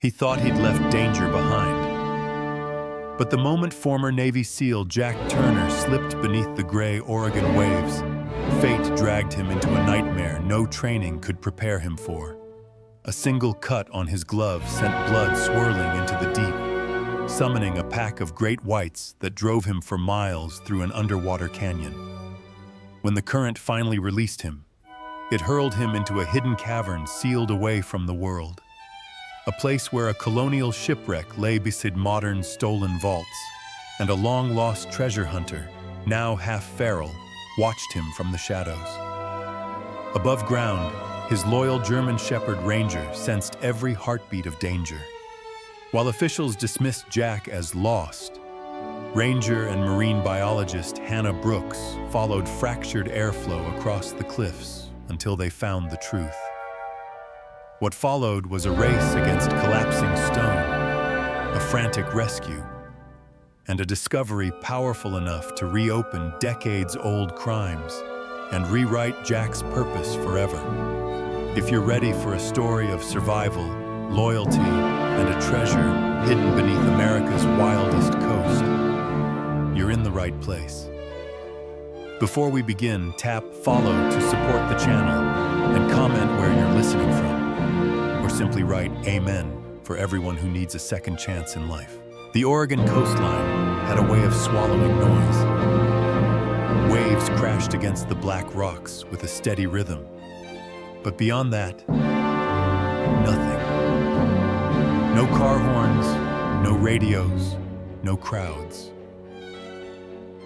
He thought he'd left danger behind. But the moment former Navy SEAL Jack Turner slipped beneath the gray Oregon waves, fate dragged him into a nightmare no training could prepare him for. A single cut on his glove sent blood swirling into the deep, summoning a pack of great whites that drove him for miles through an underwater canyon. When the current finally released him, it hurled him into a hidden cavern sealed away from the world. A place where a colonial shipwreck lay beside modern stolen vaults, and a long-lost treasure hunter, now half feral, watched him from the shadows. Above ground, his loyal German Shepherd Ranger sensed every heartbeat of danger. While officials dismissed Jack as lost, Ranger and marine biologist Hannah Brooks followed fractured airflow across the cliffs until they found the truth. What followed was a race against collapsing stone, a frantic rescue, and a discovery powerful enough to reopen decades-old crimes and rewrite Jack's purpose forever. If you're ready for a story of survival, loyalty, and a treasure hidden beneath America's wildest coast, you're in the right place. Before we begin, tap follow to support the channel and comment where you're listening from. Or simply write Amen for everyone who needs a second chance in life. The Oregon coastline had a way of swallowing noise. Waves crashed against the black rocks with a steady rhythm. But beyond that, nothing. No car horns, no radios, no crowds.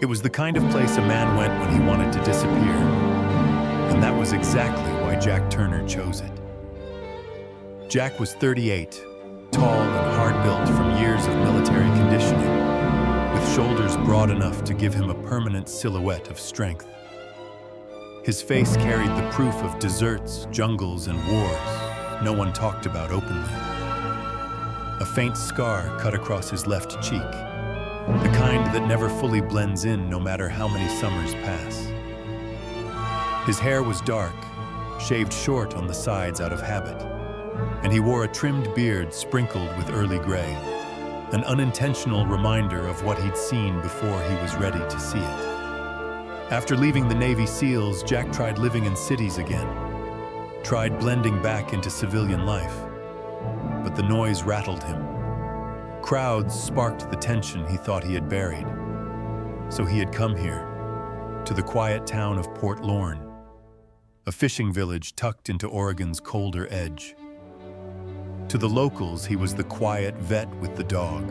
It was the kind of place a man went when he wanted to disappear. And that was exactly why Jack Turner chose it. Jack was 38, tall and hard-built from years of military conditioning, with shoulders broad enough to give him a permanent silhouette of strength. His face carried the proof of deserts, jungles, and wars no one talked about openly. A faint scar cut across his left cheek, the kind that never fully blends in no matter how many summers pass. His hair was dark, shaved short on the sides out of habit, and he wore a trimmed beard sprinkled with early gray, an unintentional reminder of what he'd seen before he was ready to see it. After leaving the Navy SEALs, Jack tried living in cities again, tried blending back into civilian life, but the noise rattled him. Crowds sparked the tension he thought he had buried. So he had come here, to the quiet town of Port Lorne, a fishing village tucked into Oregon's colder edge. To the locals, he was the quiet vet with the dog,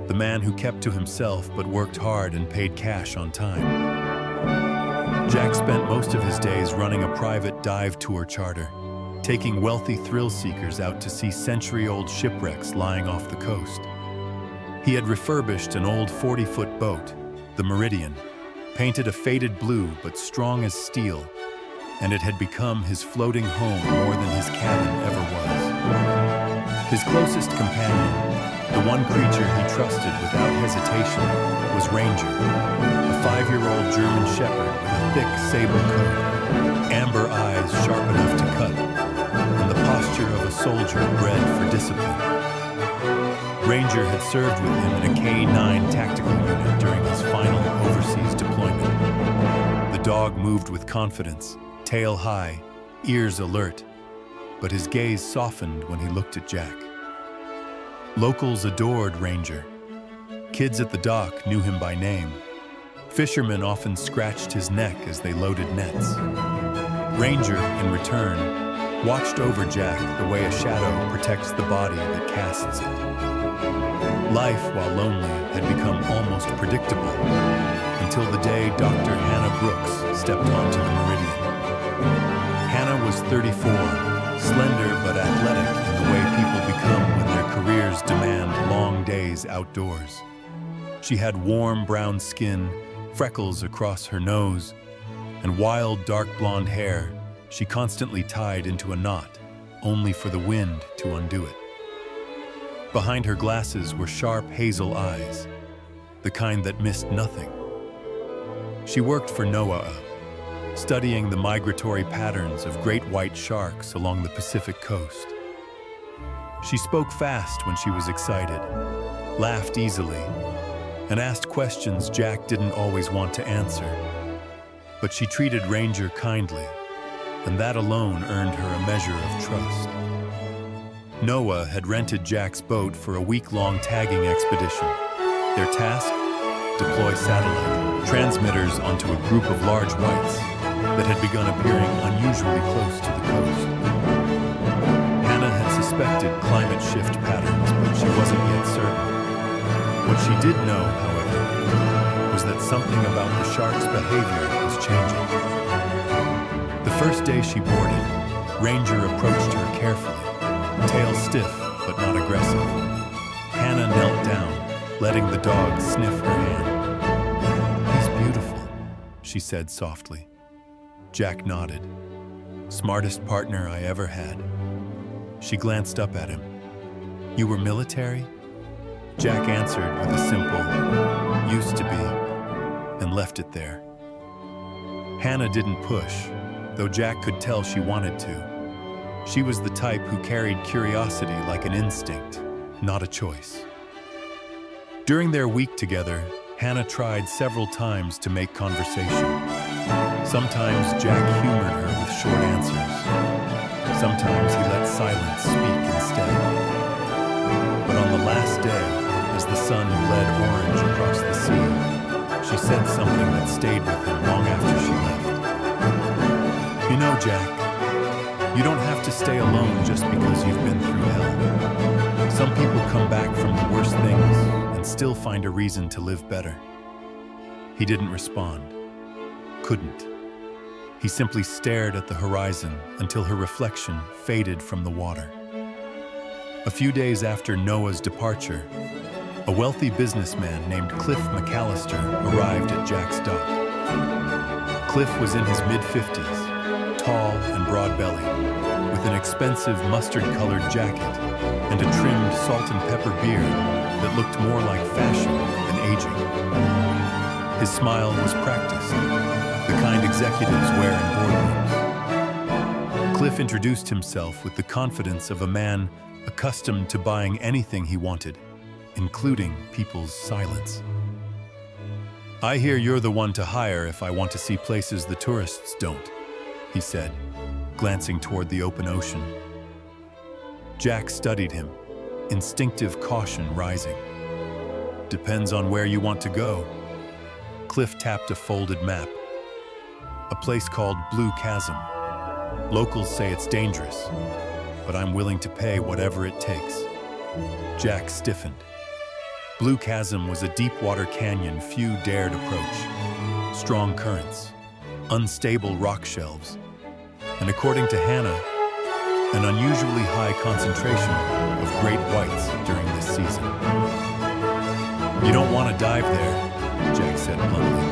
the man who kept to himself but worked hard and paid cash on time. Jack spent most of his days running a private dive tour charter, taking wealthy thrill seekers out to see century-old shipwrecks lying off the coast. He had refurbished an old 40-foot boat, the Meridian, painted a faded blue but strong as steel, and it had become his floating home more than his cabin ever was. His closest companion, the one creature he trusted without hesitation, was Ranger, a 5-year-old German Shepherd with a thick sable coat, amber eyes sharp enough to cut, and the posture of a soldier bred for discipline. Ranger had served with him in a K-9 tactical unit during his final overseas deployment. The dog moved with confidence, tail high, ears alert, but his gaze softened when he looked at Jack. Locals adored Ranger. Kids at the dock knew him by name. Fishermen often scratched his neck as they loaded nets. Ranger, in return, watched over Jack the way a shadow protects the body that casts it. Life, while lonely, had become almost predictable until the day Dr. Hannah Brooks stepped onto the Meridian. Hannah was 34, slender but athletic in the way people become when their careers demand long days outdoors. She had warm brown skin, freckles across her nose, and wild dark blonde hair she constantly tied into a knot, only for the wind to undo it. Behind her glasses were sharp hazel eyes, the kind that missed nothing. She worked for NOAA, studying the migratory patterns of great white sharks along the Pacific coast. She spoke fast when she was excited, laughed easily, and asked questions Jack didn't always want to answer. But she treated Ranger kindly, and that alone earned her a measure of trust. Noah had rented Jack's boat for a week-long tagging expedition. Their task? Deploy satellite transmitters onto a group of large whites that had begun appearing unusually close to the coast. Hannah had suspected climate shift patterns, but she wasn't yet certain. What she did know, however, was that something about the shark's behavior was changing. The first day she boarded, Ranger approached her carefully, tail stiff but not aggressive. Hannah knelt down, letting the dog sniff her hand. "He's beautiful," she said softly. Jack nodded. "Smartest partner I ever had." She glanced up at him. "You were military?" Jack answered with a simple, "Used to be," and left it there. Hannah didn't push, though Jack could tell she wanted to. She was the type who carried curiosity like an instinct, not a choice. During their week together, Hannah tried several times to make conversation. Sometimes Jack humored her with short answers. Sometimes he let silence speak instead. But on the last day, as the sun bled orange across the sea, she said something that stayed with him long after she left. "You know, Jack, you don't have to stay alone just because you've been through hell. Some people come back from the worst things and still find a reason to live better." He didn't respond. Couldn't. He simply stared at the horizon until her reflection faded from the water. A few days after Noah's departure, a wealthy businessman named Cliff McAllister arrived at Jack's dock. Cliff was in his mid-50s, tall and broad-bellied, with an expensive mustard-colored jacket and a trimmed salt and pepper beard that looked more like fashion than aging. His smile was practiced, the kind executives wear in boardrooms. Cliff introduced himself with the confidence of a man accustomed to buying anything he wanted, including people's silence. "I hear you're the one to hire if I want to see places the tourists don't," he said, glancing toward the open ocean. Jack studied him, instinctive caution rising. "Depends on where you want to go." Cliff tapped a folded map. "A place called Blue Chasm. Locals say it's dangerous, but I'm willing to pay whatever it takes." Jack stiffened. Blue Chasm was a deep-water canyon few dared approach. Strong currents, unstable rock shelves, and according to Hannah, an unusually high concentration of great whites during this season. "You don't want to dive there," Jack said bluntly.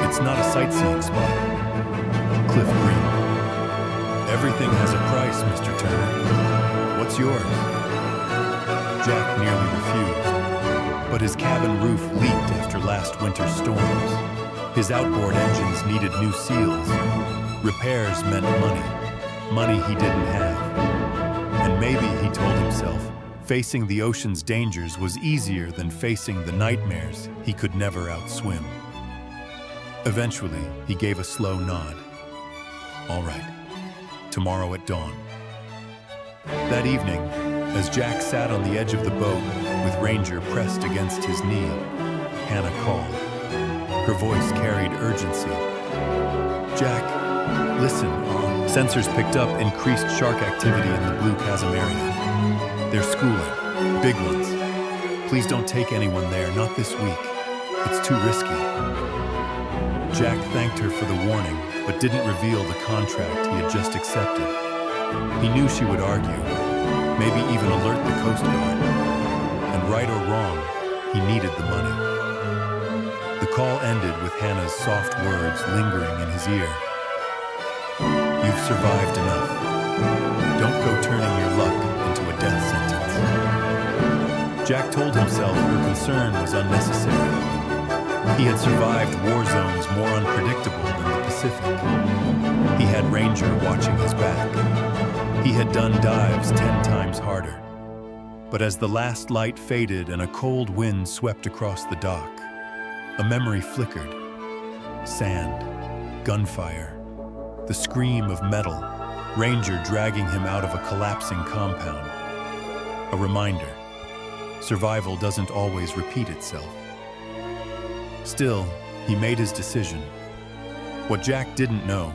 "It's not a sightseeing spot." Cliff grinned. "Everything has a price, Mr. Turner. What's yours?" Jack nearly refused, but his cabin roof leaked after last winter's storms. His outboard engines needed new seals. Repairs meant money he didn't have. And maybe, he told himself, facing the ocean's dangers was easier than facing the nightmares he could never outswim. Eventually, he gave a slow nod. "All right, tomorrow at dawn." That evening, as Jack sat on the edge of the boat with Ranger pressed against his knee, Hannah called. Her voice carried urgency. "Jack, listen." Sensors picked up increased shark activity in the Blue Chasm area. "They're schooling, big ones. Please don't take anyone there, not this week. It's too risky." Jack thanked her for the warning, but didn't reveal the contract he had just accepted. He knew she would argue, maybe even alert the Coast Guard. And right or wrong, he needed the money. The call ended with Hannah's soft words lingering in his ear. "You've survived enough. Don't go turning your luck into a death sentence." Jack told himself her concern was unnecessary. He had survived war zones more unpredictable than the Pacific. He had Ranger watching his back. He had done dives 10 times harder. But as the last light faded and a cold wind swept across the dock, a memory flickered. Sand, gunfire, the scream of metal, Ranger dragging him out of a collapsing compound. A reminder, survival doesn't always repeat itself. Still, he made his decision. What Jack didn't know,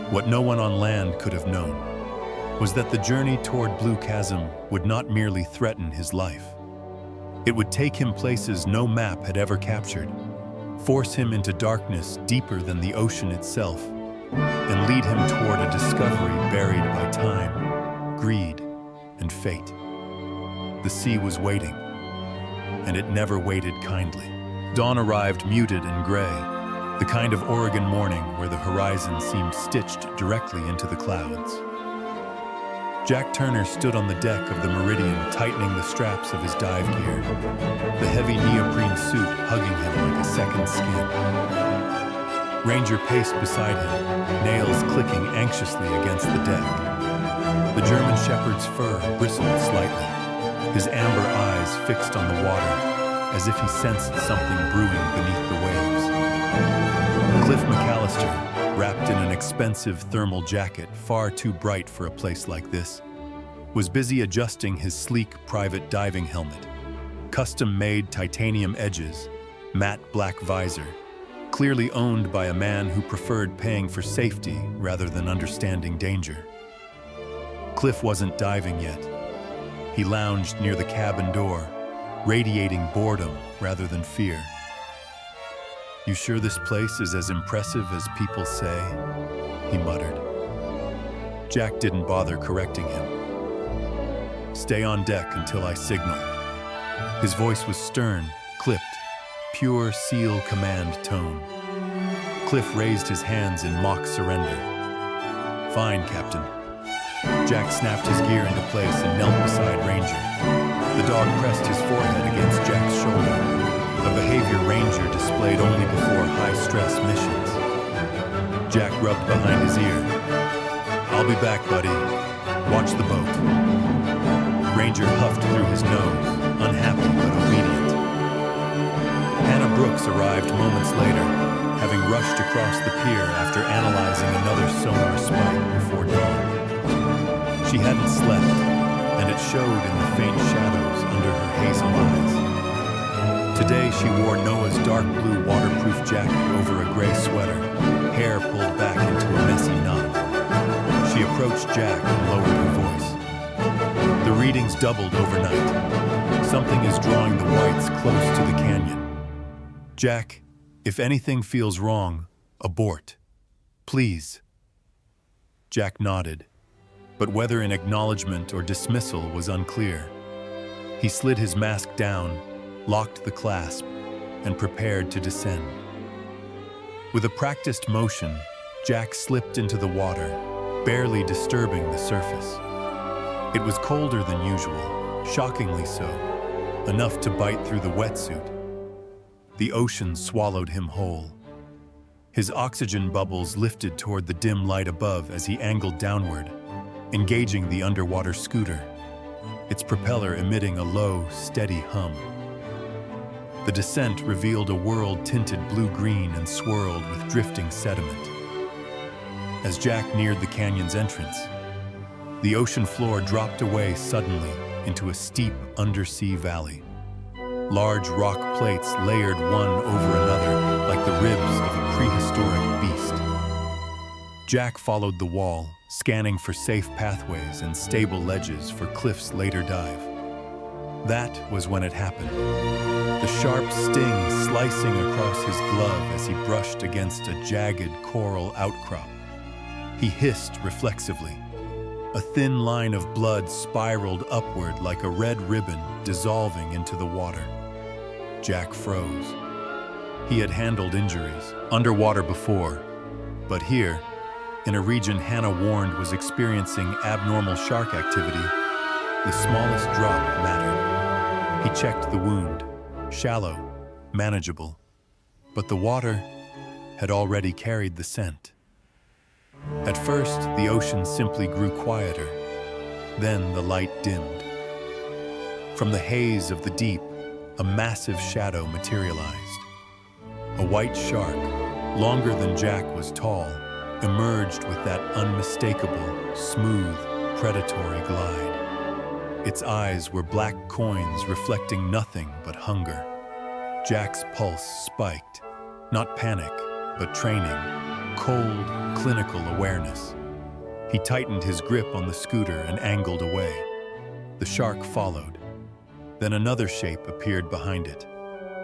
what no one on land could have known, was that the journey toward Blue Chasm would not merely threaten his life. It would take him places no map had ever captured, force him into darkness deeper than the ocean itself, and lead him toward a discovery buried by time, greed, and fate. The sea was waiting, and it never waited kindly. Dawn arrived muted and gray, the kind of Oregon morning where the horizon seemed stitched directly into the clouds. Jack Turner stood on the deck of the Meridian, tightening the straps of his dive gear, the heavy neoprene suit hugging him like a second skin. Ranger paced beside him, nails clicking anxiously against the deck. The German shepherd's fur bristled slightly, his amber eyes fixed on the water, as if he sensed something brewing beneath the waves. Cliff McAllister, wrapped in an expensive thermal jacket far too bright for a place like this, was busy adjusting his sleek private diving helmet, custom-made titanium edges, matte black visor, clearly owned by a man who preferred paying for safety rather than understanding danger. Cliff wasn't diving yet. He lounged near the cabin door, radiating boredom rather than fear. "You sure this place is as impressive as people say?" he muttered. Jack didn't bother correcting him. "Stay on deck until I signal." His voice was stern, clipped, pure SEAL command tone. Cliff raised his hands in mock surrender. "Fine, Captain." Jack snapped his gear into place and knelt beside Ranger. The dog pressed his forehead against Jack's shoulder, a behavior Ranger displayed only before high-stress missions. Jack rubbed behind his ear. "I'll be back, buddy. Watch the boat." Ranger huffed through his nose, unhappy but obedient. Hannah Brooks arrived moments later, having rushed across the pier after analyzing another sonar spike before dawn. She hadn't slept, and it showed in the faint shadows under her hazel eyes. Today she wore Noah's dark blue waterproof jacket over a gray sweater, hair pulled back into a messy knot. She approached Jack and lowered her voice. "The readings doubled overnight. Something is drawing the whites close to the canyon. Jack, if anything feels wrong, abort. Please." Jack nodded, but whether in acknowledgement or dismissal was unclear. He slid his mask down, locked the clasp, and prepared to descend. With a practiced motion, Jack slipped into the water, barely disturbing the surface. It was colder than usual, shockingly so, enough to bite through the wetsuit. The ocean swallowed him whole. His oxygen bubbles lifted toward the dim light above as he angled downward, engaging the underwater scooter, its propeller emitting a low, steady hum. The descent revealed a world tinted blue-green and swirled with drifting sediment. As Jack neared the canyon's entrance, the ocean floor dropped away suddenly into a steep undersea valley. Large rock plates layered one over another like the ribs of a prehistoric beast. Jack followed the wall, scanning for safe pathways and stable ledges for Cliff's later dive. That was when it happened. The sharp sting slicing across his glove as he brushed against a jagged coral outcrop. He hissed reflexively. A thin line of blood spiraled upward like a red ribbon dissolving into the water. Jack froze. He had handled injuries underwater before, but here, in a region Hannah warned was experiencing abnormal shark activity, the smallest drop mattered. He checked the wound, shallow, manageable, but the water had already carried the scent. At first, the ocean simply grew quieter. Then the light dimmed. From the haze of the deep, a massive shadow materialized. A white shark, longer than Jack was tall, emerged with that unmistakable, smooth, predatory glide. Its eyes were black coins reflecting nothing but hunger. Jack's pulse spiked, not panic, but training, cold, clinical awareness. He tightened his grip on the scooter and angled away. The shark followed. Then another shape appeared behind it.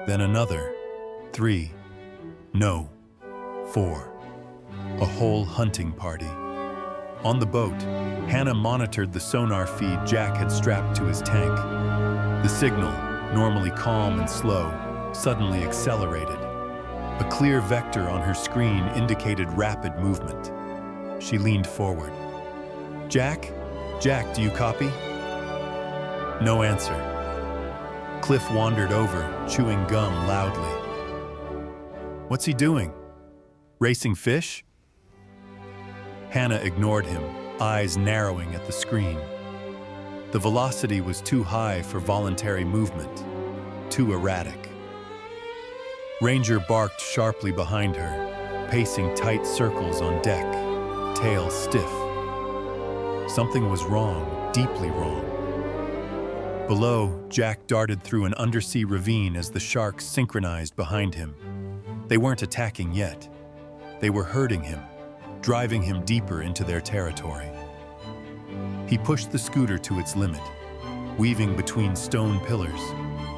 Then another. 3. No. 4. A whole hunting party. On the boat, Hannah monitored the sonar feed Jack had strapped to his tank. The signal, normally calm and slow, suddenly accelerated. A clear vector on her screen indicated rapid movement. She leaned forward. Jack? Jack, do you copy? No answer. Cliff wandered over, chewing gum loudly. What's he doing? Racing fish? Hannah ignored him, eyes narrowing at the screen. The velocity was too high for voluntary movement, too erratic. Ranger barked sharply behind her, pacing tight circles on deck, tail stiff. Something was wrong, deeply wrong. Below, Jack darted through an undersea ravine as the sharks synchronized behind him. They weren't attacking yet. They were herding him, driving him deeper into their territory. He pushed the scooter to its limit, weaving between stone pillars,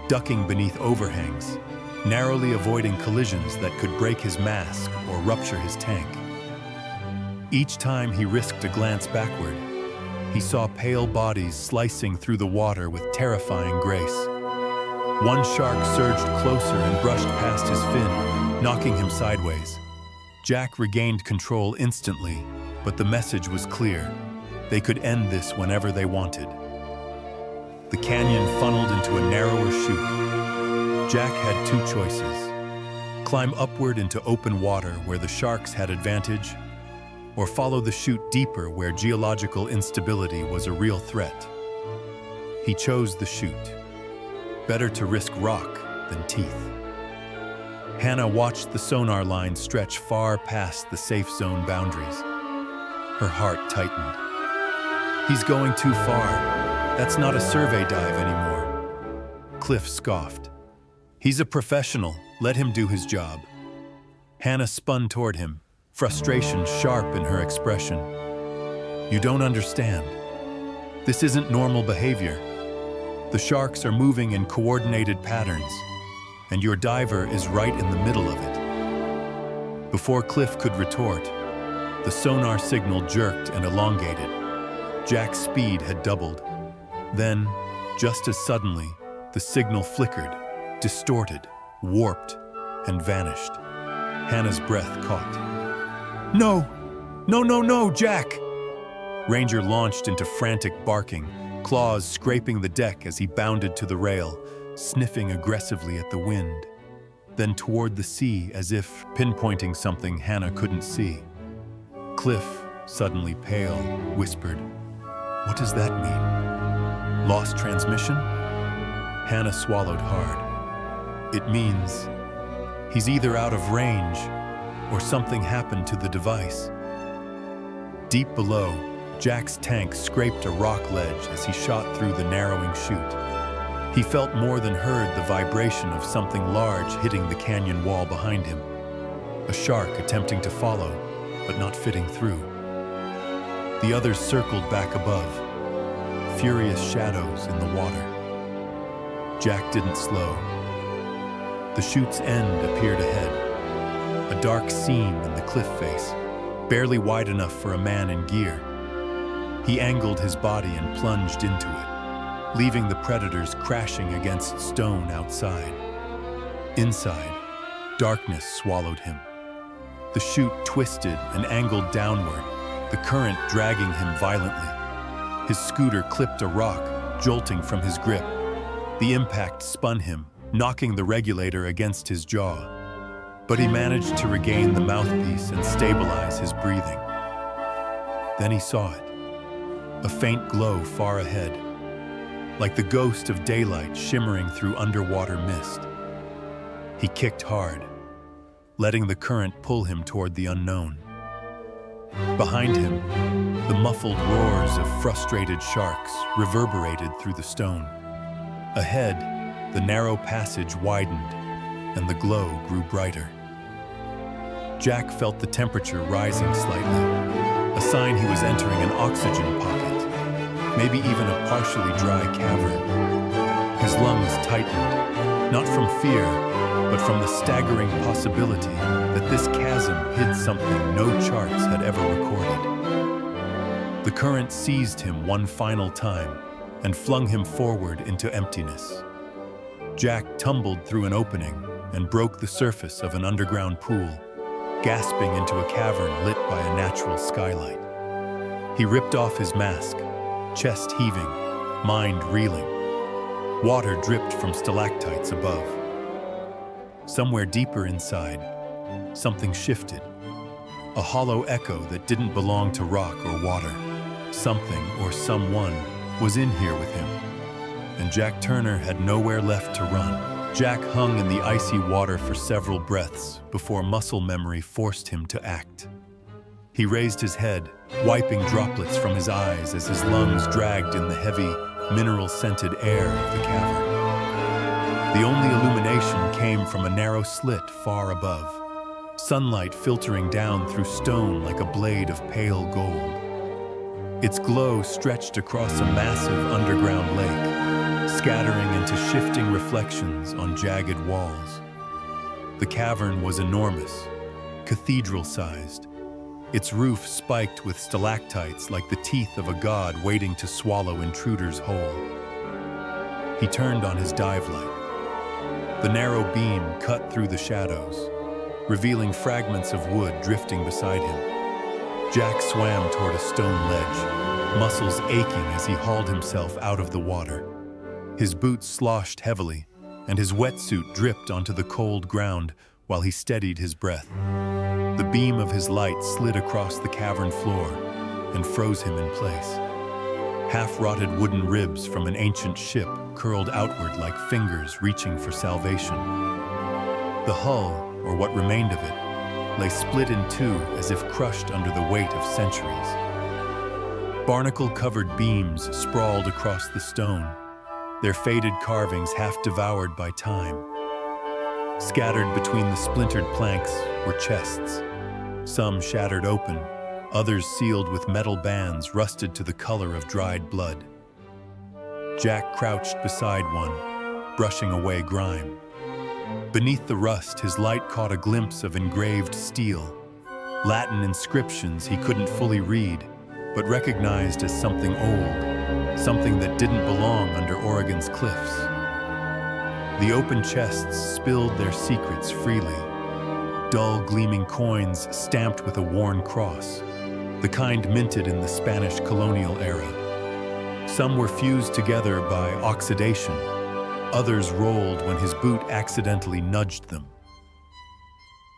ducking beneath overhangs, narrowly avoiding collisions that could break his mask or rupture his tank. Each time he risked a glance backward, he saw pale bodies slicing through the water with terrifying grace. One shark surged closer and brushed past his fin, knocking him sideways. Jack regained control instantly, but the message was clear. They could end this whenever they wanted. The canyon funneled into a narrower chute. Jack had two choices: climb upward into open water where the sharks had advantage, or follow the chute deeper where geological instability was a real threat. He chose the chute. Better to risk rock than teeth. Hannah watched the sonar line stretch far past the safe zone boundaries. Her heart tightened. He's going too far. That's not a survey dive anymore. Cliff scoffed. He's a professional. Let him do his job. Hannah spun toward him, frustration sharp in her expression. You don't understand. This isn't normal behavior. The sharks are moving in coordinated patterns, and your diver is right in the middle of it. Before Cliff could retort, the sonar signal jerked and elongated. Jack's speed had doubled. Then, just as suddenly, the signal flickered, distorted, warped, and vanished. Hannah's breath caught. No! No, no, no, Jack! Ranger launched into frantic barking, claws scraping the deck as he bounded to the rail, sniffing aggressively at the wind, then toward the sea as if pinpointing something Hannah couldn't see. Cliff, suddenly pale, whispered, "What does that mean? Lost transmission?" Hannah swallowed hard. It means he's either out of range or something happened to the device. Deep below, Jack's tank scraped a rock ledge as he shot through the narrowing chute. He felt more than heard the vibration of something large hitting the canyon wall behind him. A shark attempting to follow, but not fitting through. The others circled back above, furious shadows in the water. Jack didn't slow. The chute's end appeared ahead, a dark seam in the cliff face, barely wide enough for a man in gear. He angled his body and plunged into it, leaving the predators crashing against stone outside. Inside, darkness swallowed him. The chute twisted and angled downward, the current dragging him violently. His scooter clipped a rock, jolting from his grip. The impact spun him, knocking the regulator against his jaw. But he managed to regain the mouthpiece and stabilize his breathing. Then he saw it. A faint glow far ahead. like the ghost of daylight shimmering through underwater mist. He kicked hard, letting the current pull him toward the unknown. Behind him, the muffled roars of frustrated sharks reverberated through the stone. Ahead, the narrow passage widened, and the glow grew brighter. Jack felt the temperature rising slightly, a sign he was entering an oxygen pocket, maybe even a partially dry cavern. His lungs tightened, not from fear, but from the staggering possibility that this chasm hid something no charts had ever recorded. The current seized him one final time and flung him forward into emptiness. Jack tumbled through an opening and broke the surface of an underground pool, gasping into a cavern lit by a natural skylight. He ripped off his mask, chest heaving, mind reeling. Water dripped from stalactites above. Somewhere deeper inside, something shifted. A hollow echo that didn't belong to rock or water. Something or someone was in here with him, and Jack Turner had nowhere left to run. Jack hung in the icy water for several breaths before muscle memory forced him to act. He raised his head, wiping droplets from his eyes as his lungs dragged in the heavy, mineral-scented air of the cavern. The only illumination came from a narrow slit far above, sunlight filtering down through stone like a blade of pale gold. Its glow stretched across a massive underground lake, scattering into shifting reflections on jagged walls. The cavern was enormous, cathedral-sized, its roof spiked with stalactites like the teeth of a god waiting to swallow intruders whole. He turned on his dive light. The narrow beam cut through the shadows, revealing fragments of wood drifting beside him. Jack swam toward a stone ledge, muscles aching as he hauled himself out of the water. His boots sloshed heavily, and his wetsuit dripped onto the cold ground while he steadied his breath. The beam of his light slid across the cavern floor and froze him in place. Half-rotted wooden ribs from an ancient ship curled outward like fingers reaching for salvation. The hull, or what remained of it, lay split in two as if crushed under the weight of centuries. Barnacle-covered beams sprawled across the stone, their faded carvings half devoured by time. Scattered between the splintered planks were chests, some shattered open, others sealed with metal bands rusted to the color of dried blood. Jack crouched beside one, brushing away grime. Beneath the rust, his light caught a glimpse of engraved steel, Latin inscriptions he couldn't fully read, but recognized as something old, something that didn't belong under Oregon's cliffs. The open chests spilled their secrets freely, dull gleaming coins stamped with a worn cross, the kind minted in the Spanish colonial era. Some were fused together by oxidation, others rolled when his boot accidentally nudged them.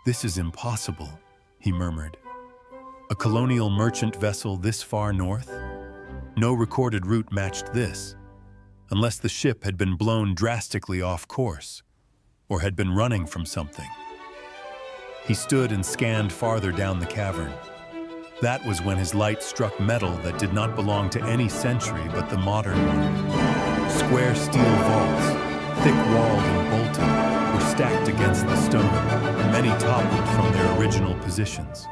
"This is impossible," he murmured. "A colonial merchant vessel this far north? No recorded route matched this, unless the ship had been blown drastically off course, or had been running from something." He stood and scanned farther down the cavern. That was when his light struck metal that did not belong to any century but the modern one. Square steel vaults, thick-walled and bolted, were stacked against the stone, many toppled from their original positions.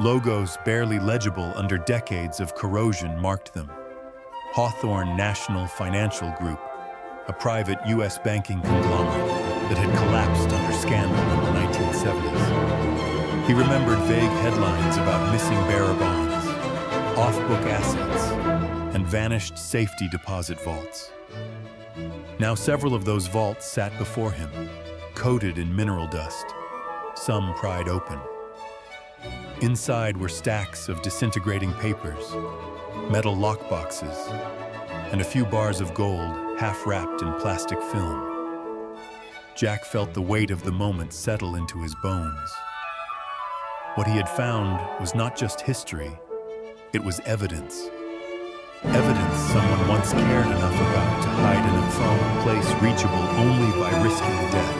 Logos barely legible under decades of corrosion marked them. Hawthorne National Financial Group, a private U.S. banking conglomerate that had collapsed under scandal in the 1970s. He remembered vague headlines about missing bearer bonds, off-book assets, and vanished safety deposit vaults. Now several of those vaults sat before him, coated in mineral dust, some pried open. Inside were stacks of disintegrating papers, metal lockboxes, and a few bars of gold half-wrapped in plastic film. Jack felt the weight of the moment settle into his bones. What he had found was not just history, it was evidence. evidence someone once cared enough about to hide in a prone place reachable only by risking death.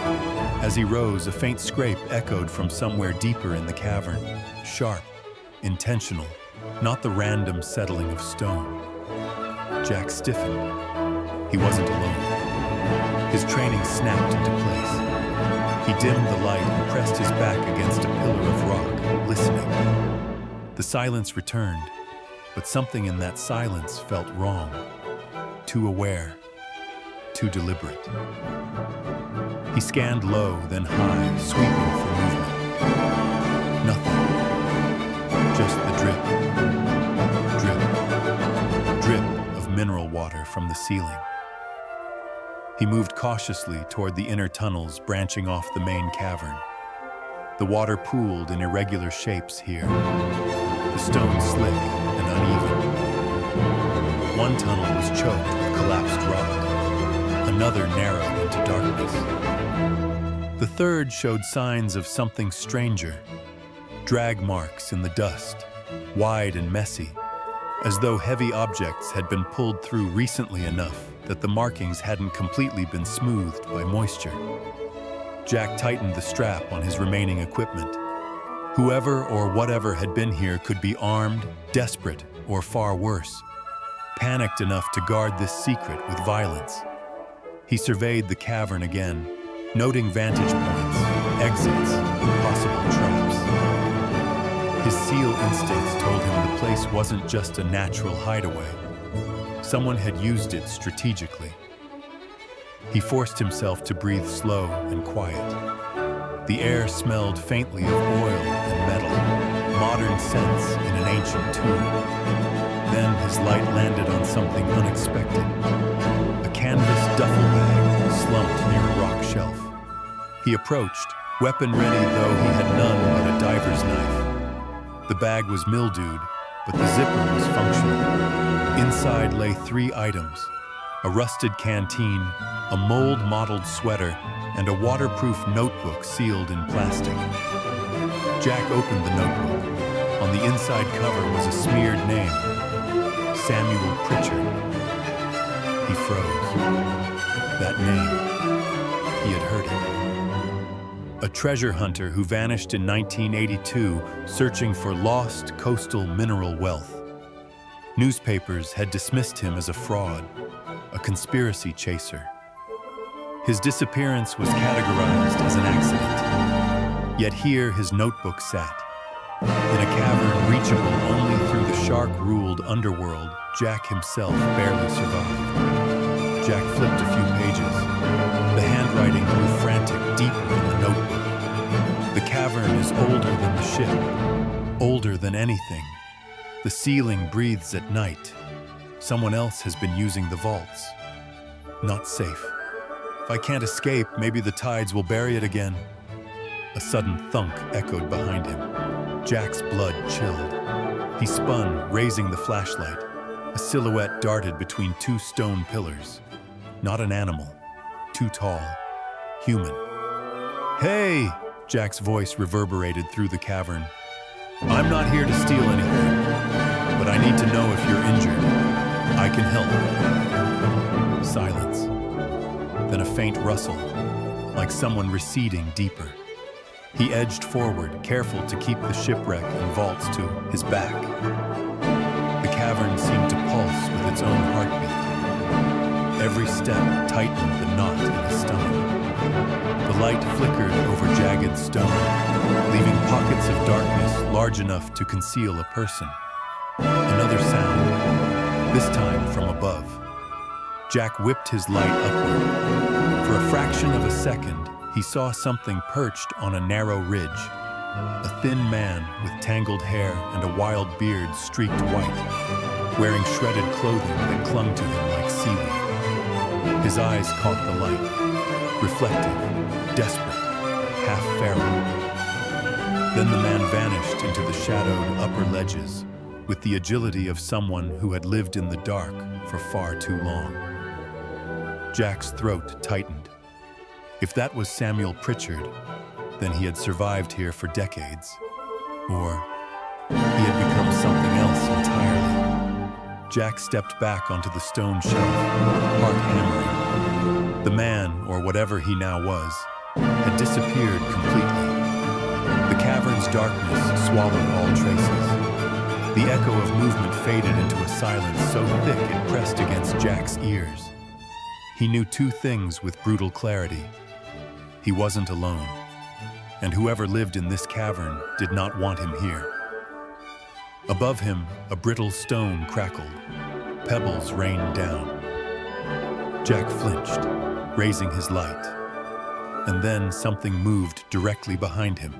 As he rose, a faint scrape echoed from somewhere deeper in the cavern, sharp, intentional, not the random settling of stone. Jack stiffened. He wasn't alone. His training snapped into place. He dimmed the light and pressed his back against a pillar of rock, listening. The silence returned, but something in that silence felt wrong. Too aware, too deliberate. He scanned low, then high, sweeping for movement. Nothing. Just the drip of mineral water from the ceiling. He moved cautiously toward the inner tunnels branching off the main cavern. The water pooled in irregular shapes here, the stone slick and uneven. One tunnel was choked with collapsed rock, another narrowed into darkness. The third showed signs of something stranger, drag marks in the dust, wide and messy, as though heavy objects had been pulled through recently enough that the markings hadn't completely been smoothed by moisture. Jack tightened the strap on his remaining equipment. Whoever or whatever had been here could be armed, desperate, or far worse, panicked enough to guard this secret with violence. He surveyed the cavern again, noting vantage points, exits, possible traps. His SEAL instincts told him the place wasn't just a natural hideaway. Someone had used it strategically. He forced himself to breathe slow and quiet. The air smelled faintly of oil and metal, modern scents in an ancient tomb. Then his light landed on something unexpected. A canvas duffel bag slumped near a rock shelf. He approached, weapon ready though he had none but a diver's knife. The bag was mildewed, but the zipper was functional. Inside lay 3 items: a rusted canteen, a mold-mottled sweater, and a waterproof notebook sealed in plastic. Jack opened the notebook. On the inside cover was a smeared name, Samuel Pritchard. He froze. That name, he had heard it. A treasure hunter who vanished in 1982 searching for lost coastal mineral wealth. Newspapers had dismissed him as a fraud, a conspiracy chaser. His disappearance was categorized as an accident. Yet here his notebook sat. In a cavern reachable only through the shark-ruled underworld, Jack himself barely survived. Jack flipped a few pages. The handwriting grew frantic deeper in the notebook. The cavern is older than the ship, older than anything. The ceiling breathes at night. Someone else has been using the vaults. Not safe. If I can't escape, maybe the tides will bury it again. A sudden thunk echoed behind him. Jack's blood chilled. He spun, raising the flashlight. A silhouette darted between 2 stone pillars. Not an animal. Too tall. Human. "Hey!" Jack's voice reverberated through the cavern. "I'm not here to steal anything, but I need to know if you're injured. I can help." Silence. Then a faint rustle, like someone receding deeper. He edged forward, careful to keep the shipwreck and vaults to his back. The cavern seemed to pulse with its own heartbeat. Every step tightened the knot in his stomach. The light flickered over jagged stone, leaving pockets of darkness large enough to conceal a person. Another sound, this time from above. Jack whipped his light upward. For a fraction of a second, he saw something perched on a narrow ridge. A thin man with tangled hair and a wild beard streaked white, wearing shredded clothing that clung to him like seaweed. His eyes caught the light, reflective, desperate, half feral. Then the man vanished into the shadowed upper ledges with the agility of someone who had lived in the dark for far too long. Jack's throat tightened. If that was Samuel Pritchard, then he had survived here for decades. Or he had become something else entirely. Jack stepped back onto the stone shelf, heart hammering. The man, or whatever he now was, had disappeared completely. The cavern's darkness swallowed all traces. The echo of movement faded into a silence so thick it pressed against Jack's ears. He knew two things with brutal clarity. He wasn't alone, and whoever lived in this cavern did not want him here. Above him, a brittle stone crackled. Pebbles rained down. Jack flinched, raising his light. And then something moved directly behind him.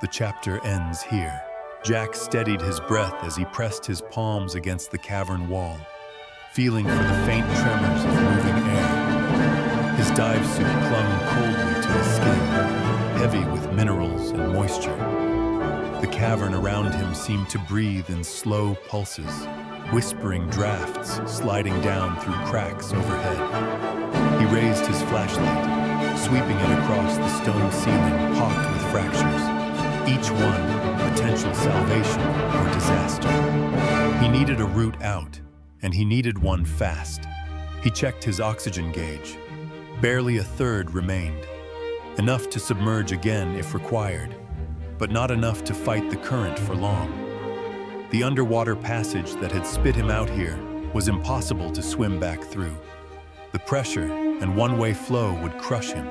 The chapter ends here. Jack steadied his breath as he pressed his palms against the cavern wall, feeling for the faint tremors of moving air. His dive suit clung coldly to his skin, heavy with minerals and moisture. The cavern around him seemed to breathe in slow pulses, whispering drafts sliding down through cracks overhead. He raised his flashlight, sweeping it across the stone ceiling pocked with fractures, each one potential salvation or disaster. He needed a route out, and he needed one fast. He checked his oxygen gauge. Barely a third remained, enough to submerge again if required, but not enough to fight the current for long. The underwater passage that had spit him out here was impossible to swim back through. The pressure and one-way flow would crush him.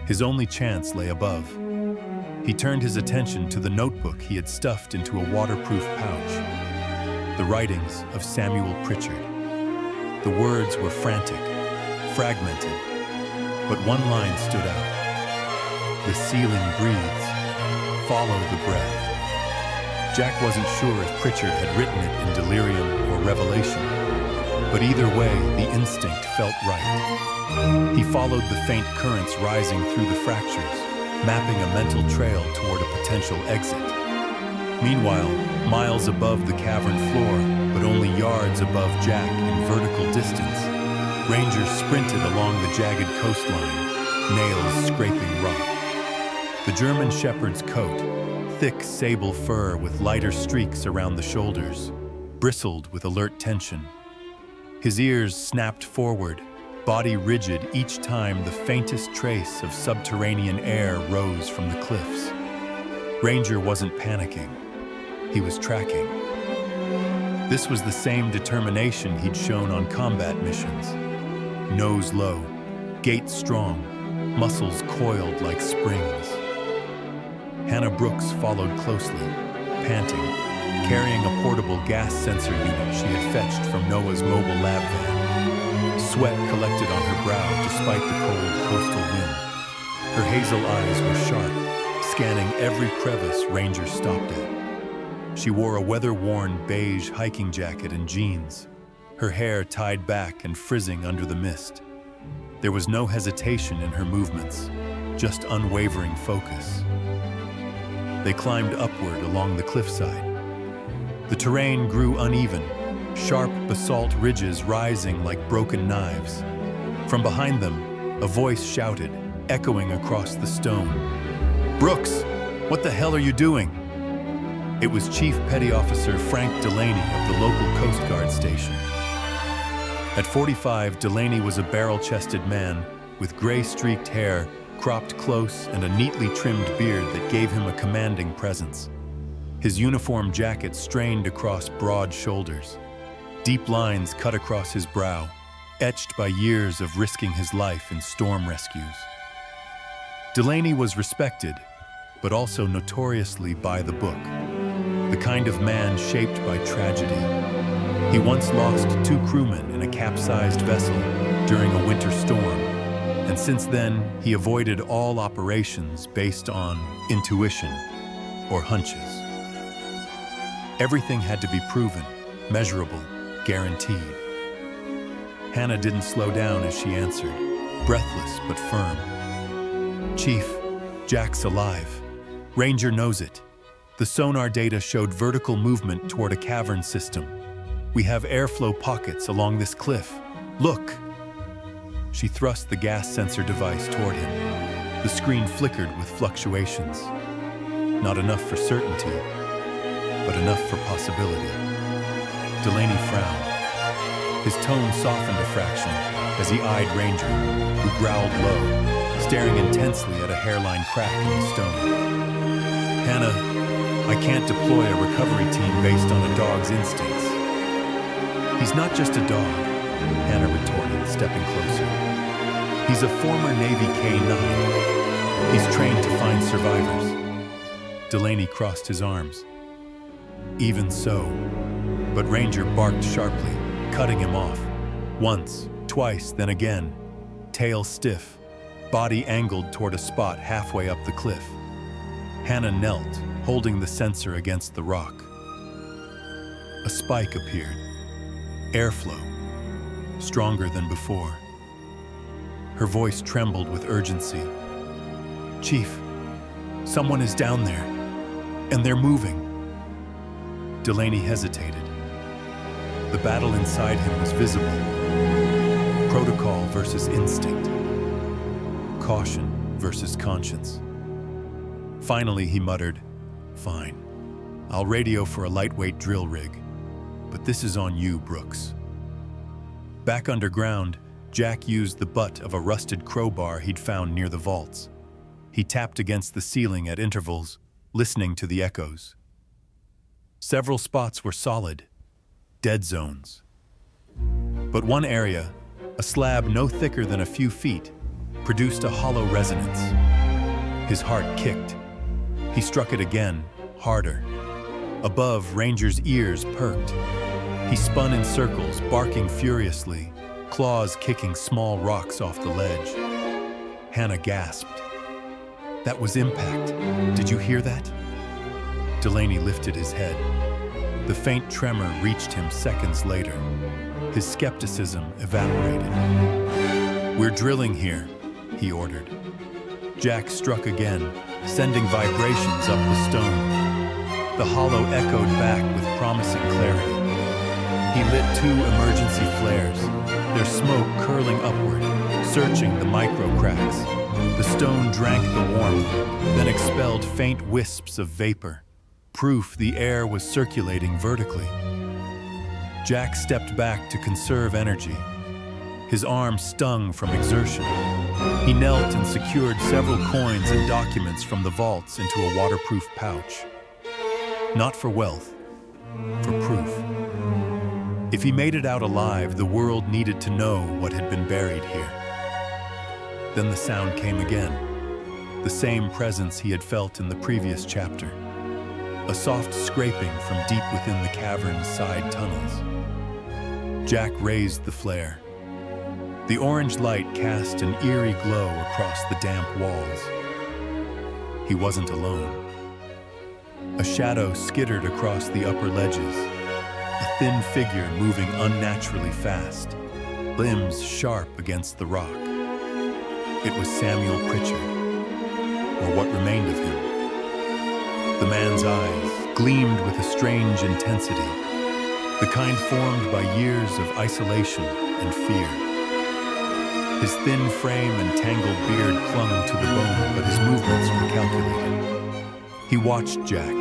His only chance lay above. He turned his attention to the notebook he had stuffed into a waterproof pouch. The writings of Samuel Pritchard. The words were frantic, fragmented, but one line stood out. The ceiling breathes. Follow the breath. Jack wasn't sure if Pritchard had written it in delirium or revelation, but either way, the instinct felt right. He followed the faint currents rising through the fractures, mapping a mental trail toward a potential exit. Meanwhile, miles above the cavern floor, but only yards above Jack in vertical distance, Ranger sprinted along the jagged coastline, nails scraping rock. The German shepherd's coat, thick sable fur with lighter streaks around the shoulders, bristled with alert tension. His ears snapped forward, body rigid each time the faintest trace of subterranean air rose from the cliffs. Ranger wasn't panicking. He was tracking. This was the same determination he'd shown on combat missions. Nose low, gait strong, muscles coiled like springs. Hannah Brooks followed closely, panting, carrying a portable gas sensor unit she had fetched from Noah's mobile lab van. Sweat collected on her brow despite the cold coastal wind. Her hazel eyes were sharp, scanning every crevice Ranger stopped at. She wore a weather-worn beige hiking jacket and jeans, her hair tied back and frizzing under the mist. There was no hesitation in her movements, just unwavering focus. They climbed upward along the cliffside. The terrain grew uneven, sharp basalt ridges rising like broken knives. From behind them, a voice shouted, echoing across the stone. "Brooks, what the hell are you doing?" It was Chief Petty Officer Frank Delaney of the local Coast Guard station. At 45, Delaney was a barrel-chested man with gray-streaked hair, cropped close, and a neatly trimmed beard that gave him a commanding presence. His uniform jacket strained across broad shoulders. Deep lines cut across his brow, etched by years of risking his life in storm rescues. Delaney was respected, but also notoriously by the book, the kind of man shaped by tragedy. He once lost 2 crewmen in a capsized vessel during a winter storm, and since then, he avoided all operations based on intuition or hunches. Everything had to be proven, measurable, guaranteed. Hannah didn't slow down as she answered, breathless but firm. "Chief, Jack's alive. Ranger knows it. The sonar data showed vertical movement toward a cavern system. We have airflow pockets along this cliff. Look!" She thrust the gas sensor device toward him. The screen flickered with fluctuations. Not enough for certainty, but enough for possibility. Delaney frowned. His tone softened a fraction as he eyed Ranger, who growled low, staring intensely at a hairline crack in the stone. Hannah, I can't deploy a recovery team based on a dog's instincts. He's not just a dog, Hannah retorted, stepping closer. He's a former Navy K-9. He's trained to find survivors. Delaney crossed his arms. Even so, but Ranger barked sharply, cutting him off. Once, twice, then again, tail stiff, body angled toward a spot halfway up the cliff. Hannah knelt, holding the sensor against the rock. A spike appeared. Airflow, stronger than before. Her voice trembled with urgency. Chief, someone is down there, and they're moving. Delaney hesitated. The battle inside him was visible. Protocol versus instinct. Caution versus conscience. Finally, he muttered, Fine. I'll radio for a lightweight drill rig. But this is on you, Brooks. Back underground, Jack used the butt of a rusted crowbar he'd found near the vaults. He tapped against the ceiling at intervals, listening to the echoes. Several spots were solid, dead zones. But one area, a slab no thicker than a few feet, produced a hollow resonance. His heart kicked. He struck it again, harder. Above, Ranger's ears perked. He spun in circles, barking furiously, claws kicking small rocks off the ledge. Hannah gasped. That was impact. Did you hear that? Delaney lifted his head. The faint tremor reached him seconds later. His skepticism evaporated. We're drilling here, he ordered. Jack struck again, sending vibrations up the stone. The hollow echoed back with promising clarity. He lit 2 emergency flares, their smoke curling upward, searching the micro cracks. The stone drank the warmth, then expelled faint wisps of vapor, proof the air was circulating vertically. Jack stepped back to conserve energy. His arm stung from exertion. He knelt and secured several coins and documents from the vaults into a waterproof pouch. Not for wealth, for proof. If he made it out alive, the world needed to know what had been buried here. Then the sound came again, the same presence he had felt in the previous chapter. A soft scraping from deep within the cavern's side tunnels. Jack raised the flare. The orange light cast an eerie glow across the damp walls. He wasn't alone. A shadow skittered across the upper ledges, a thin figure moving unnaturally fast, limbs sharp against the rock. It was Samuel Pritchard, or what remained of him. The man's eyes gleamed with a strange intensity, the kind formed by years of isolation and fear. His thin frame and tangled beard clung to the bone, but his movements were calculated. He watched Jack,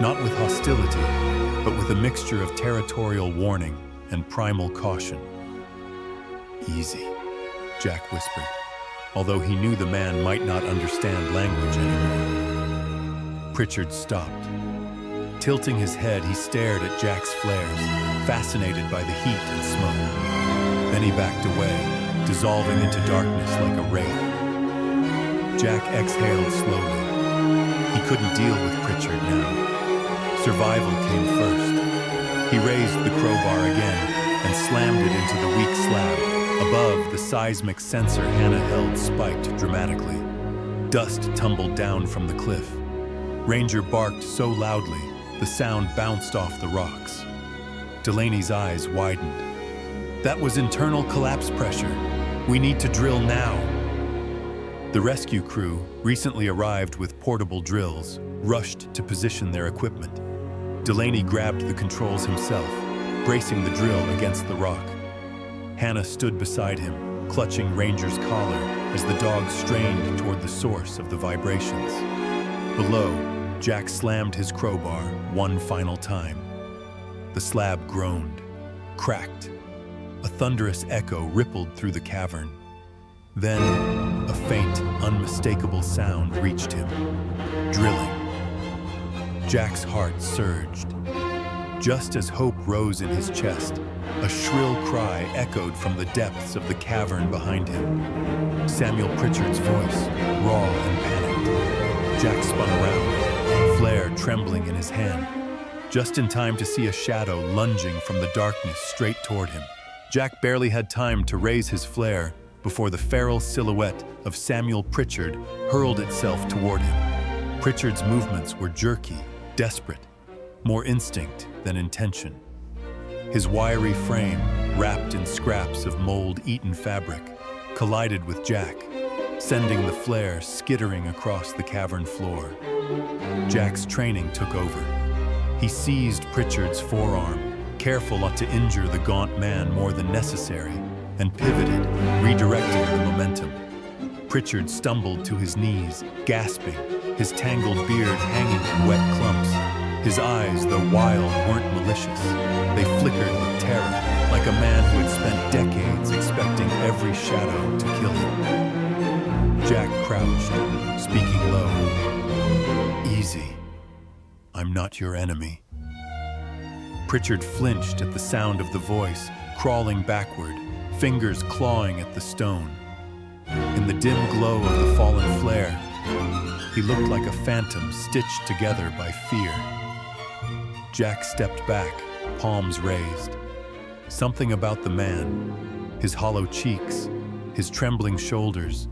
not with hostility, but with a mixture of territorial warning and primal caution. Easy, Jack whispered, although he knew the man might not understand language anymore. Pritchard stopped. Tilting his head, he stared at Jack's flares, fascinated by the heat and smoke. Then he backed away, dissolving into darkness like a wraith. Jack exhaled slowly. He couldn't deal with Pritchard now. Survival came first. He raised the crowbar again and slammed it into the weak slab. Above, the seismic sensor Hannah held spiked dramatically. Dust tumbled down from the cliff. Ranger barked so loudly, the sound bounced off the rocks. Delaney's eyes widened. That was internal collapse pressure. We need to drill now. The rescue crew, recently arrived with portable drills, rushed to position their equipment. Delaney grabbed the controls himself, bracing the drill against the rock. Hannah stood beside him, clutching Ranger's collar as the dog strained toward the source of the vibrations. Below, Jack slammed his crowbar one final time. The slab groaned, cracked. A thunderous echo rippled through the cavern. Then, a faint, unmistakable sound reached him. Drilling. Jack's heart surged. Just as hope rose in his chest, a shrill cry echoed from the depths of the cavern behind him. Samuel Pritchard's voice, raw and panicked. Jack spun around, flare trembling in his hand, just in time to see a shadow lunging from the darkness straight toward him. Jack barely had time to raise his flare before the feral silhouette of Samuel Pritchard hurled itself toward him. Pritchard's movements were jerky, desperate, more instinct than intention. His wiry frame, wrapped in scraps of mold-eaten fabric, collided with Jack, sending the flare skittering across the cavern floor. Jack's training took over. He seized Pritchard's forearm, careful not to injure the gaunt man more than necessary, and pivoted, redirecting the momentum. Pritchard stumbled to his knees, gasping, his tangled beard hanging in wet clumps. His eyes, though wild, weren't malicious. They flickered with terror, like a man who had spent decades expecting every shadow to kill him. Jack crouched, speaking low. "Easy. I'm not your enemy." Pritchard flinched at the sound of the voice, crawling backward, fingers clawing at the stone. In the dim glow of the fallen flare, he looked like a phantom stitched together by fear. Jack stepped back, palms raised. Something about the man, his hollow cheeks, his trembling shoulders,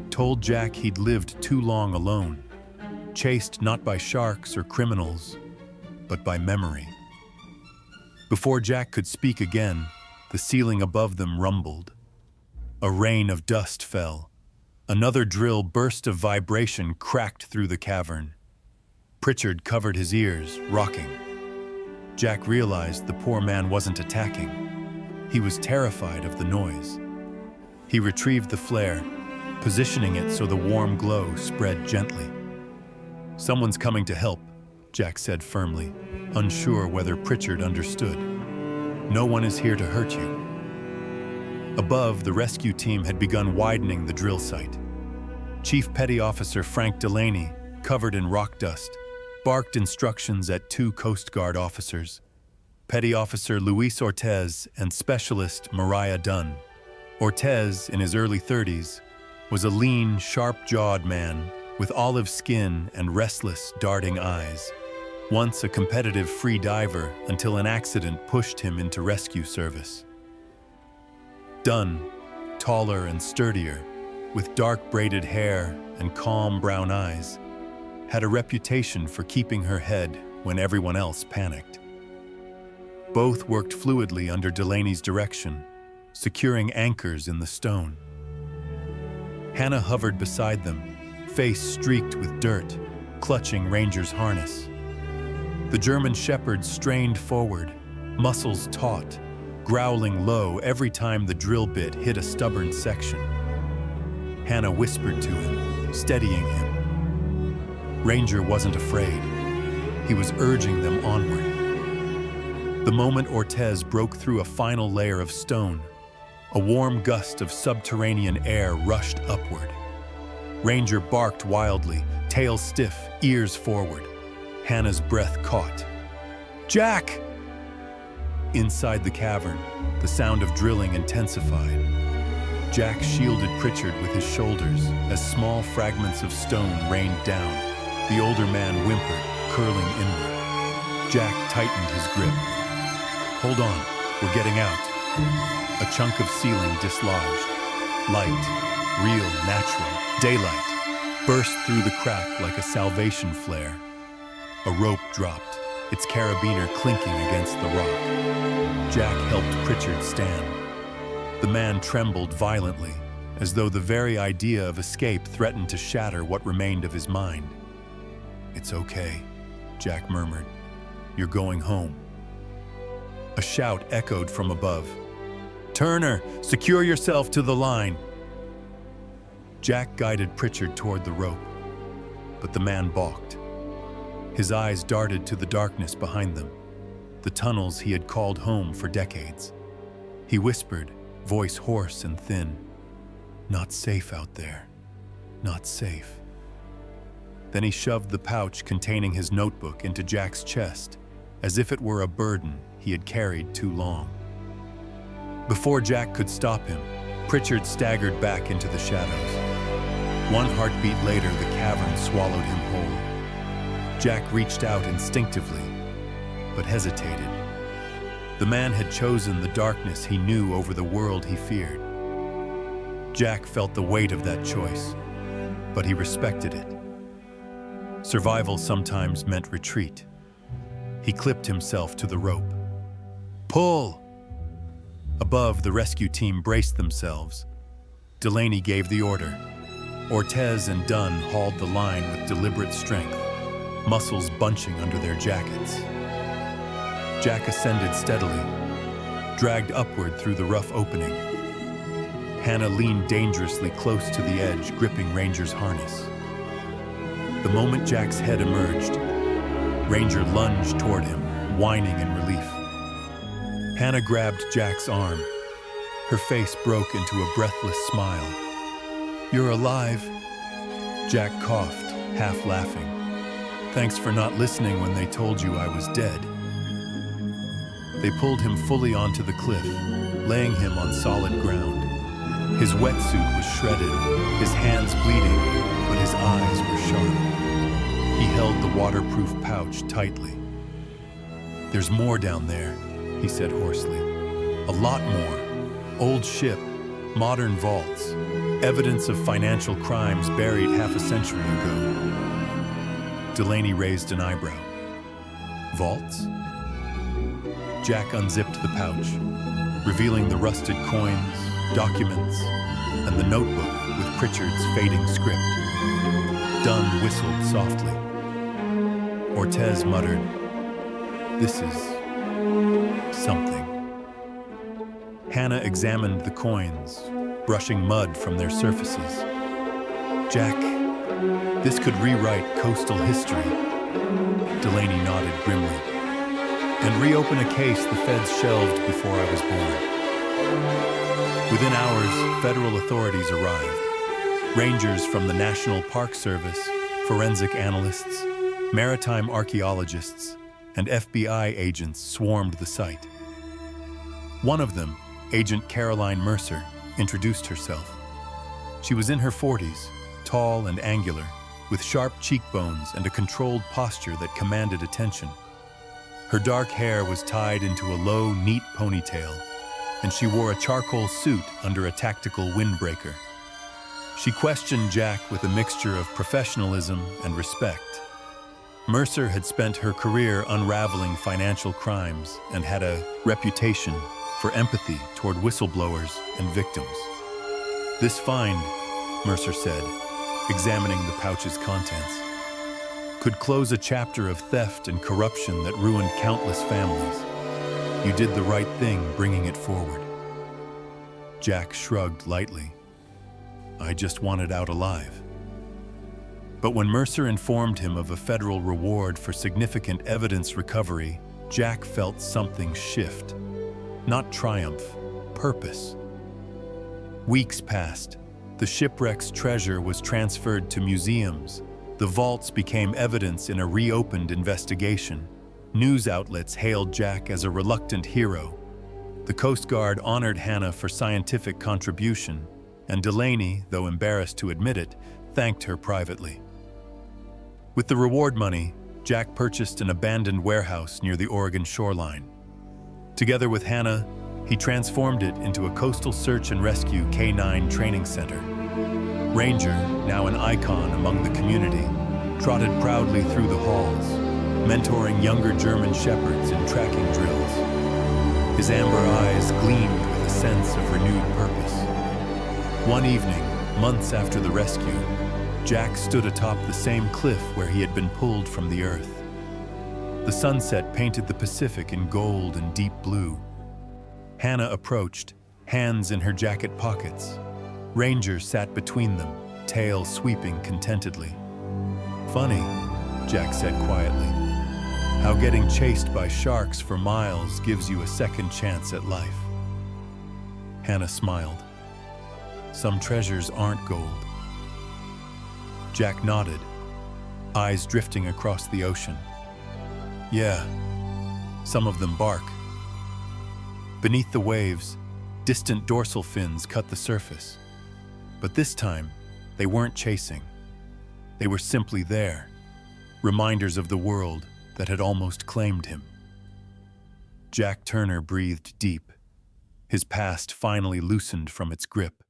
told Jack he'd lived too long alone, chased not by sharks or criminals, but by memory. Before Jack could speak again, the ceiling above them rumbled. A rain of dust fell. Another drill burst of vibration cracked through the cavern. Pritchard covered his ears, rocking. Jack realized the poor man wasn't attacking. He was terrified of the noise. He retrieved the flare, positioning it so the warm glow spread gently. "Someone's coming to help," Jack said firmly, unsure whether Pritchard understood. "No one is here to hurt you." Above, the rescue team had begun widening the drill site. Chief Petty Officer Frank Delaney, covered in rock dust, barked instructions at 2 Coast Guard officers, Petty Officer Luis Ortez and Specialist Mariah Dunn. Ortez, in his early 30s, was a lean, sharp-jawed man with olive skin and restless, darting eyes. Once a competitive free diver until an accident pushed him into rescue service. Dunn, taller and sturdier, with dark braided hair and calm brown eyes, had a reputation for keeping her head when everyone else panicked. Both worked fluidly under Delaney's direction, securing anchors in the stone. Hannah hovered beside them, face streaked with dirt, clutching Ranger's harness. The German shepherd strained forward, muscles taut, growling low every time the drill bit hit a stubborn section. Hannah whispered to him, steadying him. Ranger wasn't afraid. He was urging them onward. The moment Ortez broke through a final layer of stone, a warm gust of subterranean air rushed upward. Ranger barked wildly, tail stiff, ears forward. Hannah's breath caught. "Jack!" Inside the cavern, the sound of drilling intensified. Jack shielded Pritchard with his shoulders as small fragments of stone rained down. The older man whimpered, curling inward. Jack tightened his grip. "Hold on, we're getting out." A chunk of ceiling dislodged. Light, real, natural, daylight, burst through the crack like a salvation flare. A rope dropped, its carabiner clinking against the rock. Jack helped Pritchard stand. The man trembled violently, as though the very idea of escape threatened to shatter what remained of his mind. "It's okay," Jack murmured. "You're going home." A shout echoed from above. "Turner, secure yourself to the line!" Jack guided Pritchard toward the rope, but the man balked. His eyes darted to the darkness behind them. the tunnels he had called home for decades. He whispered, voice hoarse and thin, "Not safe out there. Not safe." Then he shoved the pouch containing his notebook into Jack's chest, as if it were a burden he had carried too long. Before Jack could stop him, Pritchard staggered back into the shadows. One heartbeat later, the cavern swallowed him whole. Jack reached out instinctively, but hesitated. The man had chosen the darkness he knew over the world he feared. Jack felt the weight of that choice, but he respected it. Survival sometimes meant retreat. He clipped himself to the rope. "Pull!" Above, the rescue team braced themselves. Delaney gave the order. Ortez and Dunn hauled the line with deliberate strength, muscles bunching under their jackets. Jack ascended steadily, dragged upward through the rough opening. Hannah leaned dangerously close to the edge, gripping Ranger's harness. The moment Jack's head emerged, Ranger lunged toward him, whining in relief. Hannah grabbed Jack's arm. Her face broke into a breathless smile. "You're alive." Jack coughed, half laughing. "Thanks for not listening when they told you I was dead." They pulled him fully onto the cliff, laying him on solid ground. His wetsuit was shredded, his hands bleeding, but his eyes were sharp. He held the waterproof pouch tightly. "There's more down there," he said hoarsely. "A lot more. Old ship, modern vaults, evidence of financial crimes buried half a century ago." Delaney raised an eyebrow. "Vaults?" Jack unzipped the pouch, revealing the rusted coins, documents, and the notebook with Pritchard's fading script. Dunn whistled softly. Ortez muttered, "This is something." Hannah examined the coins, brushing mud from their surfaces. "Jack, this could rewrite coastal history." Delaney nodded grimly. "And reopen a case the feds shelved before I was born." Within hours, federal authorities arrived. Rangers from the National Park Service, forensic analysts, maritime archaeologists, and FBI agents swarmed the site. One of them, Agent Caroline Mercer, introduced herself. She was in her 40s, tall and angular, with sharp cheekbones and a controlled posture that commanded attention. Her dark hair was tied into a low, neat ponytail, and she wore a charcoal suit under a tactical windbreaker. She questioned Jack with a mixture of professionalism and respect. Mercer had spent her career unraveling financial crimes and had a reputation for empathy toward whistleblowers and victims. "This find," Mercer said, examining the pouch's contents, "could close a chapter of theft and corruption that ruined countless families. You did the right thing bringing it forward." Jack shrugged lightly. "I just wanted out alive." But when Mercer informed him of a federal reward for significant evidence recovery, Jack felt something shift. Not triumph, purpose. Weeks passed. The shipwreck's treasure was transferred to museums. The vaults became evidence in a reopened investigation. News outlets hailed Jack as a reluctant hero. The Coast Guard honored Hannah for scientific contribution, and Delaney, though embarrassed to admit it, thanked her privately. With the reward money, Jack purchased an abandoned warehouse near the Oregon shoreline. Together with Hannah, he transformed it into a coastal search and rescue K-9 training center. Ranger, now an icon among the community, trotted proudly through the halls, mentoring younger German shepherds in tracking drills. His amber eyes gleamed with a sense of renewed purpose. One evening, months after the rescue, Jack stood atop the same cliff where he had been pulled from the earth. The sunset painted the Pacific in gold and deep blue. Hannah approached, hands in her jacket pockets. Ranger sat between them, tail sweeping contentedly. "Funny," Jack said quietly. How getting chased by sharks for miles gives you a second chance at life. Hannah smiled. Some treasures aren't gold. Jack nodded, eyes drifting across the ocean. Yeah, some of them bark. Beneath the waves, distant dorsal fins cut the surface. But this time, they weren't chasing. They were simply there, reminders of the world that had almost claimed him. Jack Turner breathed deep, his past finally loosened from its grip.